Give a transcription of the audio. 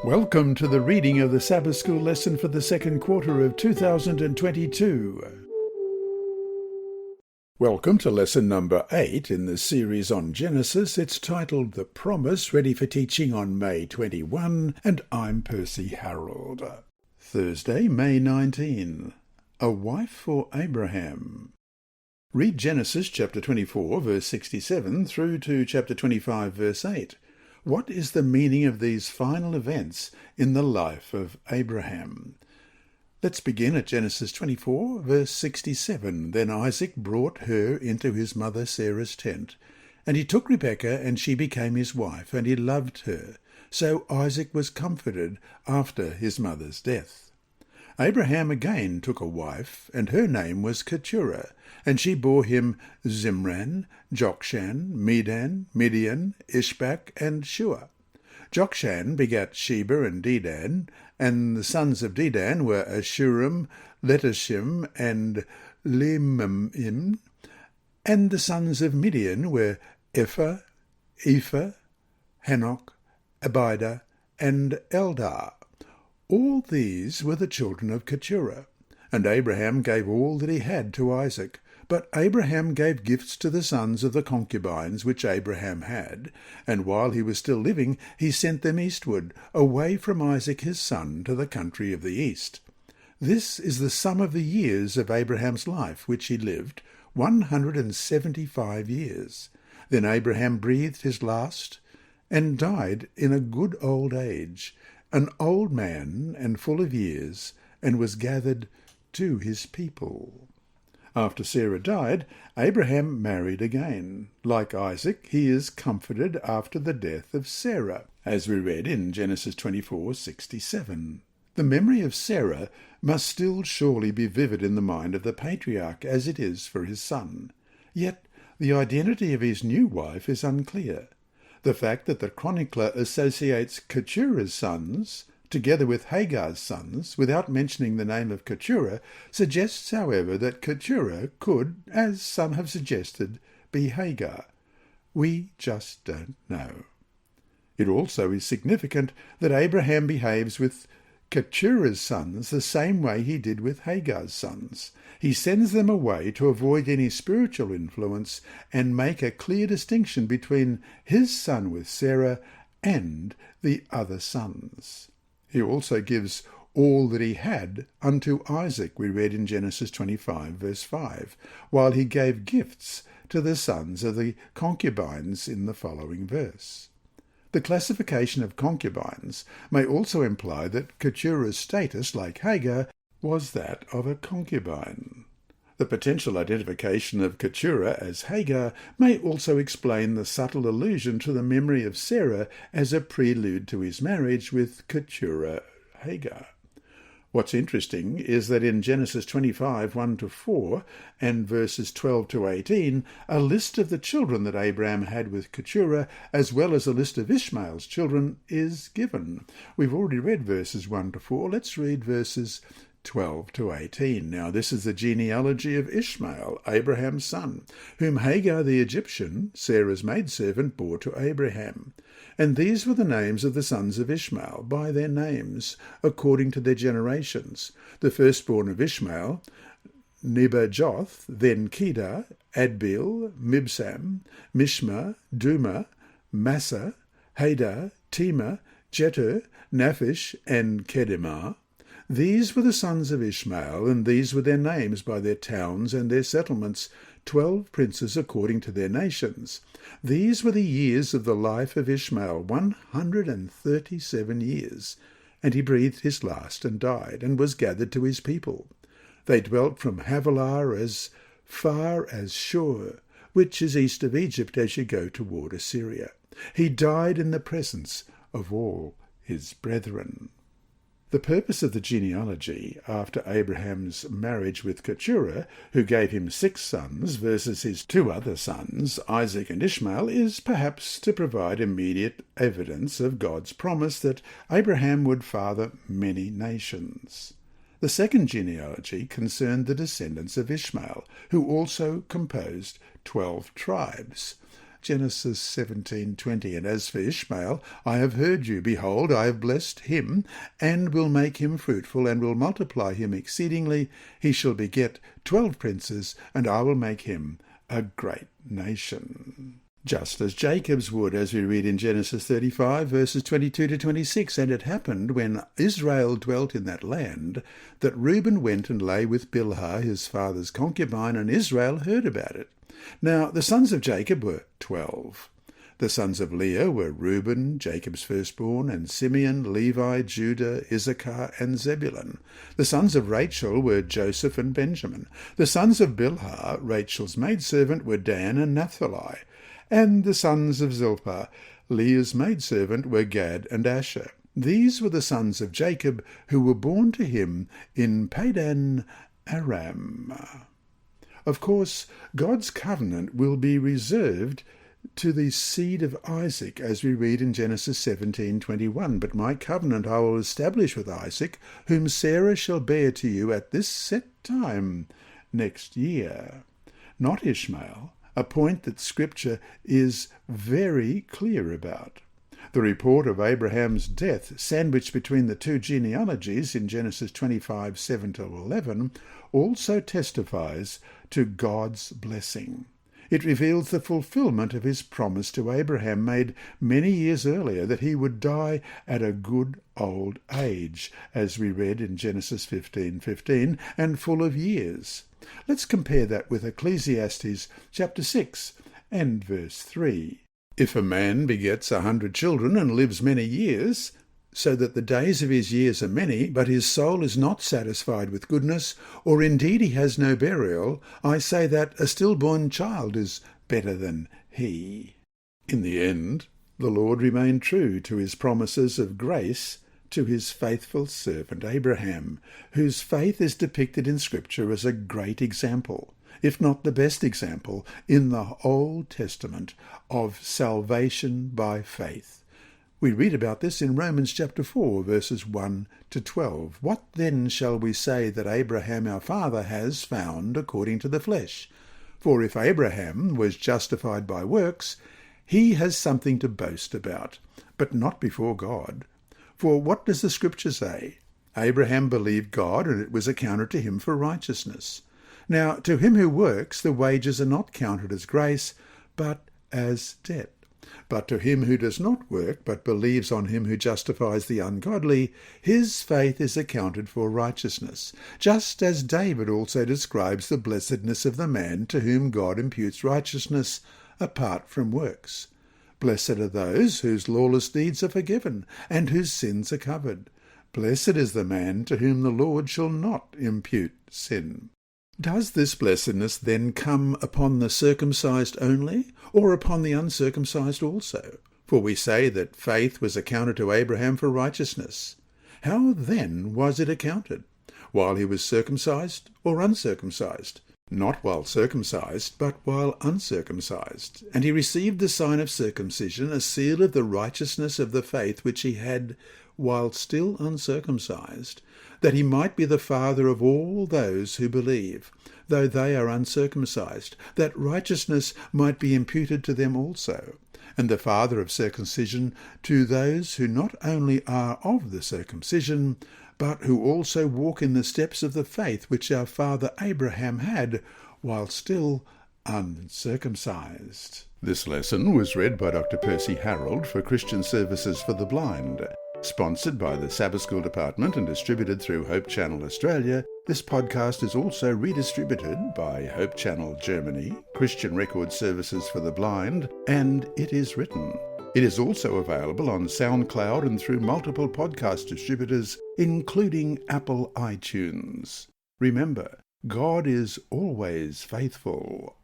Welcome to the reading of the Sabbath School lesson for the second quarter of 2022. Welcome to lesson number 8 in the series on Genesis. It's titled The Promise, ready for teaching on May 21, and I'm Percy Harrold. Thursday, May 19. A wife for Abraham. Read Genesis chapter 24, verse 67, through to chapter 25, verse 8. What is the meaning of these final events in the life of Abraham? Let's begin at Genesis 24, verse 67. Then Isaac brought her into his mother Sarah's tent, and he took Rebekah, and she became his wife, and he loved her. So Isaac was comforted after his mother's death. Abraham again took a wife, and her name was Keturah, and she bore him Zimran, Jokshan, Medan, Midian, Ishbak, and Shua. Jokshan begat Sheba and Dedan, and the sons of Dedan were Ashurim, Letashim, and Limamim, and the sons of Midian were Ephah, Hanok, Abida, and Eldar. All these were the children of Keturah. And Abraham gave all that he had to Isaac. But Abraham gave gifts to the sons of the concubines which Abraham had, and while he was still living, he sent them eastward, away from Isaac his son, to the country of the east. This is the sum of the years of Abraham's life, which he lived, 175 years. Then Abraham breathed his last, and died in a good old age, an old man and full of years, and was gathered to his people. After Sarah died, Abraham married again. Like Isaac, he is comforted after the death of Sarah, as we read in Genesis 24:67. The memory of Sarah must still surely be vivid in the mind of the patriarch, as it is for his son. Yet the identity of his new wife is unclear. The fact that the chronicler associates Keturah's sons together with Hagar's sons, without mentioning the name of Keturah, suggests, however, that Keturah could, as some have suggested, be Hagar. We just don't know. It also is significant that Abraham behaves with Keturah's sons the same way he did with Hagar's sons. He sends them away to avoid any spiritual influence and make a clear distinction between his son with Sarah and the other sons. He also gives all that he had unto Isaac, we read in Genesis 25, verse 5, while he gave gifts to the sons of the concubines in the following verse. The classification of concubines may also imply that Keturah's status, like Hagar, was that of a concubine. The potential identification of Keturah as Hagar may also explain the subtle allusion to the memory of Sarah as a prelude to his marriage with Keturah Hagar. What's interesting is that in Genesis 25, 1-4, and verses 12-18, a list of the children that Abraham had with Keturah, as well as a list of Ishmael's children, is given. We've already read verses 1-4. Let's read verses 12-18. Now this is the genealogy of Ishmael, Abraham's son, whom Hagar the Egyptian, Sarah's maidservant, bore to Abraham. And these were the names of the sons of Ishmael, by their names, according to their generations. The firstborn of Ishmael, Nebajoth, then Kedar, Adbeel, Mibsam, Mishma, Duma, Massa, Hadar, Tema, Jetur, Naphish, and Kedemah. These were the sons of Ishmael, and these were their names by their towns and their settlements, 12 princes according to their nations. These were the years of the life of Ishmael, 137 years. And he breathed his last and died, and was gathered to his people. They dwelt from Havilah as far as Shur, which is east of Egypt as you go toward Assyria. He died in the presence of all his brethren. The purpose of the genealogy, after Abraham's marriage with Keturah, who gave him 6 sons versus his 2 other sons, Isaac and Ishmael, is perhaps to provide immediate evidence of God's promise that Abraham would father many nations. The second genealogy concerned the descendants of Ishmael, who also composed 12 tribes. Genesis 17:20. And as for Ishmael, I have heard you. Behold, I have blessed him, and will make him fruitful, and will multiply him exceedingly. He shall beget 12 princes, and I will make him a great nation. Just as Jacob's would, as we read in Genesis 35, verses 22 to 26. And it happened, when Israel dwelt in that land, that Reuben went and lay with Bilhah, his father's concubine, and Israel heard about it. Now the sons of Jacob were 12. The sons of Leah were Reuben, Jacob's firstborn, and Simeon, Levi, Judah, Issachar, and Zebulun. The sons of Rachel were Joseph and Benjamin. The sons of Bilhah, Rachel's maidservant, were Dan and Naphtali. And the sons of Zilpah, Leah's maidservant, were Gad and Asher. These were the sons of Jacob, who were born to him in Padan Aram. Of course, God's covenant will be reserved to the seed of Isaac, as we read in Genesis 17:21. But my covenant I will establish with Isaac, whom Sarah shall bear to you at this set time next year. Not Ishmael, a point that Scripture is very clear about. The report of Abraham's death, sandwiched between the two genealogies in Genesis 25:7-11, also testifies to God's blessing. It reveals the fulfillment of his promise to Abraham made many years earlier, that he would die at a good old age, as we read in Genesis 15:15, and full of years. Let's compare that with Ecclesiastes chapter 6 and verse 3. If a man begets 100 children and lives many years, so that the days of his years are many, but his soul is not satisfied with goodness, or indeed he has no burial, I say that a stillborn child is better than he. In the end, the Lord remained true to his promises of grace to his faithful servant Abraham, whose faith is depicted in Scripture as a great example, if not the best example, in the Old Testament of salvation by faith. We read about this in Romans chapter 4, verses 1 to 12. What then shall we say that Abraham our father has found according to the flesh? For if Abraham was justified by works, he has something to boast about, but not before God. For what does the Scripture say? Abraham believed God, and it was accounted to him for righteousness. Now, to him who works, the wages are not counted as grace, but as debt. But to him who does not work, but believes on him who justifies the ungodly, his faith is accounted for righteousness, just as David also describes the blessedness of the man to whom God imputes righteousness apart from works. Blessed are those whose lawless deeds are forgiven, and whose sins are covered. Blessed is the man to whom the Lord shall not impute sin. Does this blessedness then come upon the circumcised only, or upon the uncircumcised also? For we say that faith was accounted to Abraham for righteousness. How then was it accounted? While he was circumcised or uncircumcised? Not while circumcised, but while uncircumcised. And he received the sign of circumcision, a seal of the righteousness of the faith which he had while still uncircumcised, that he might be the father of all those who believe, though they are uncircumcised, that righteousness might be imputed to them also, and the father of circumcision to those who not only are of the circumcision, but who also walk in the steps of the faith which our father Abraham had, while still uncircumcised. This lesson was read by Dr. Percy Harrold for Christian Services for the Blind. Sponsored by the Sabbath School Department and distributed through Hope Channel Australia, this podcast is also redistributed by Hope Channel Germany, Christian Record Services for the Blind, and It Is Written. It is also available on SoundCloud and through multiple podcast distributors, including Apple iTunes. Remember, God is always faithful.